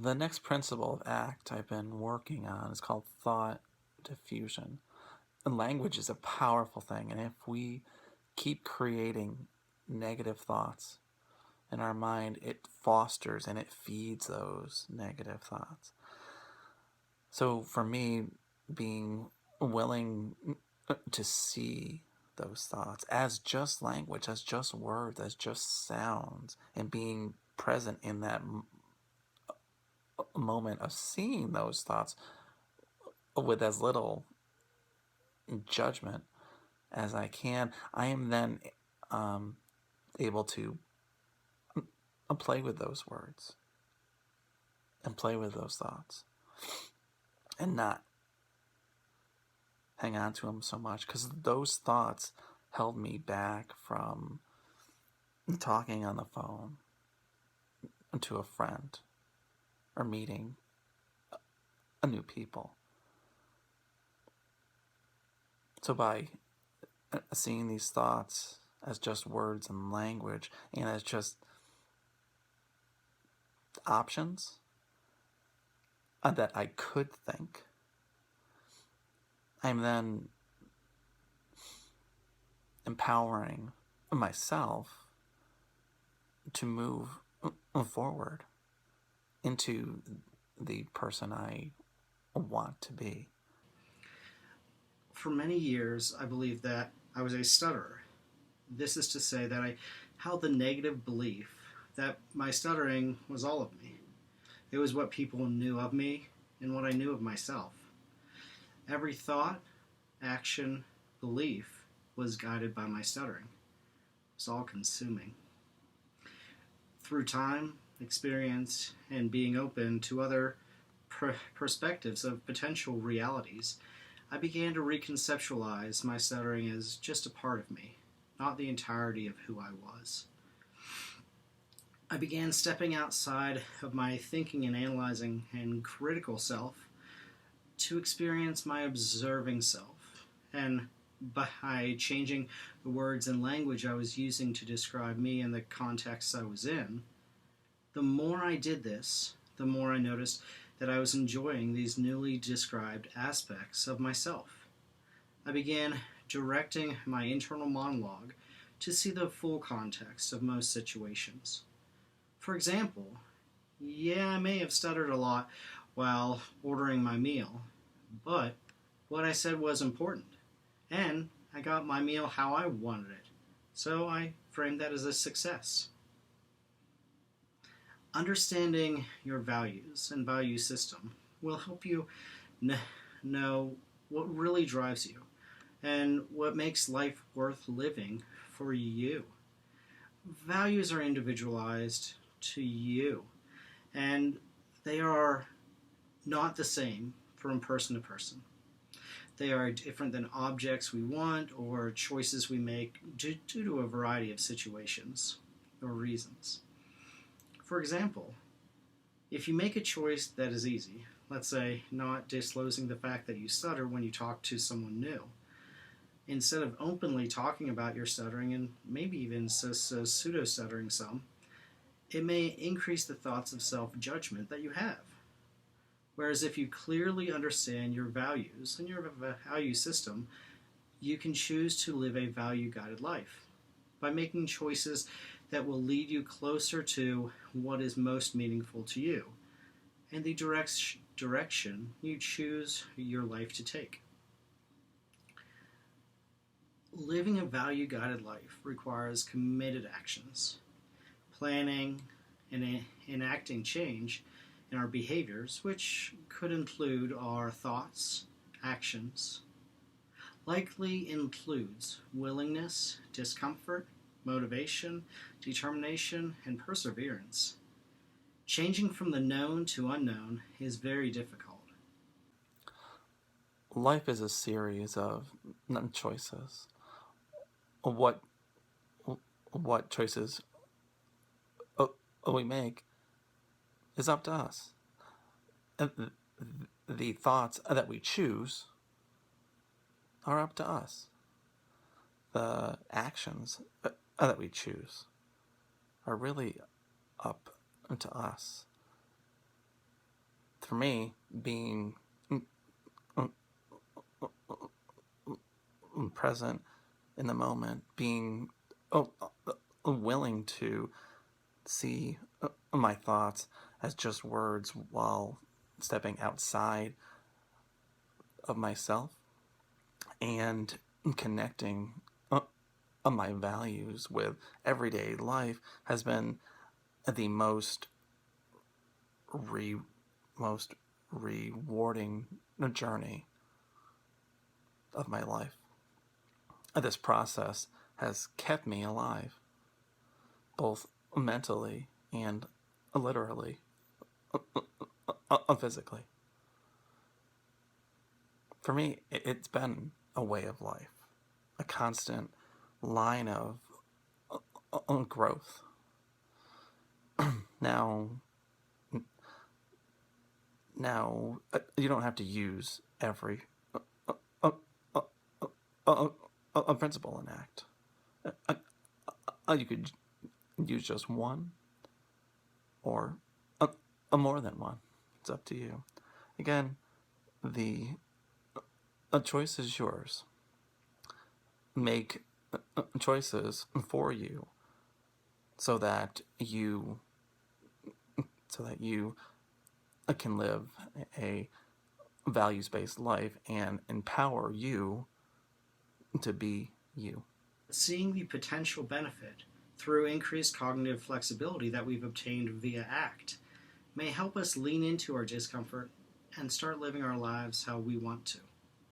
The next principle of ACT I've been working on is called thought diffusion. And language is a powerful thing, and if we keep creating negative thoughts in our mind, it fosters and it feeds those negative thoughts. So for me, being willing to see those thoughts as just language, as just words, as just sounds, and being present in that moment of seeing those thoughts with as little judgment as I can, I am then um, able to play with those words and play with those thoughts and not hang on to them so much, because those thoughts held me back from talking on the phone to a friend or meeting a new people. So by seeing these thoughts as just words and language and as just options that I could think, I'm then empowering myself to move forward into the person I want to be. For many years, I believed that I was a stutterer. This is to say that I held the negative belief that my stuttering was all of me. It was what people knew of me and what I knew of myself. Every thought, action, belief was guided by my stuttering. It was all consuming. Through time, experience, and being open to other perspectives of potential realities, I began to reconceptualize my stuttering as just a part of me, not the entirety of who I was. I began stepping outside of my thinking and analyzing and critical self to experience my observing self. And by changing the words and language I was using to describe me and the context I was in, the more I did this, the more I noticed that I was enjoying these newly described aspects of myself. I began directing my internal monologue to see the full context of most situations. For example, yeah, I may have stuttered a lot while ordering my meal, but what I said was important, and I got my meal how I wanted it, so I framed that as a success. Understanding your values and value system will help you know what really drives you and what makes life worth living for you. Values are individualized to you, and they are not the same from person to person. They are different than objects we want or choices we make due to a variety of situations or reasons. For example, if you make a choice that is easy, let's say not disclosing the fact that you stutter when you talk to someone new, instead of openly talking about your stuttering and maybe even pseudo-stuttering some, it may increase the thoughts of self-judgment that you have. Whereas if you clearly understand your values and your value system, you can choose to live a value-guided life by making choices that will lead you closer to what is most meaningful to you and the direction you choose your life to take. Living a value-guided life requires committed actions, planning, and enacting change in our behaviors, which could include our thoughts, actions, likely includes willingness, discomfort, motivation, determination, and perseverance. Changing from the known to unknown is very difficult. Life is a series of choices. What what choices we make is up to us. And the thoughts that we choose are up to us. The actions that we choose are really up to us. For me, being present in the moment, being willing to see my thoughts as just words while stepping outside of myself and connecting my values with everyday life has been the re- most rewarding journey of my life. This process has kept me alive, both mentally and literally, physically. For me, it's been a way of life, a constant line of growth. Now, you don't have to use every principle in ACT. You could use just one or more than one. It's up to you. Again, the choice is yours. Make choices for you so that you can live a values-based life and empower you to be you. Seeing the potential benefit through increased cognitive flexibility that we've obtained via ACT may help us lean into our discomfort and start living our lives how we want to.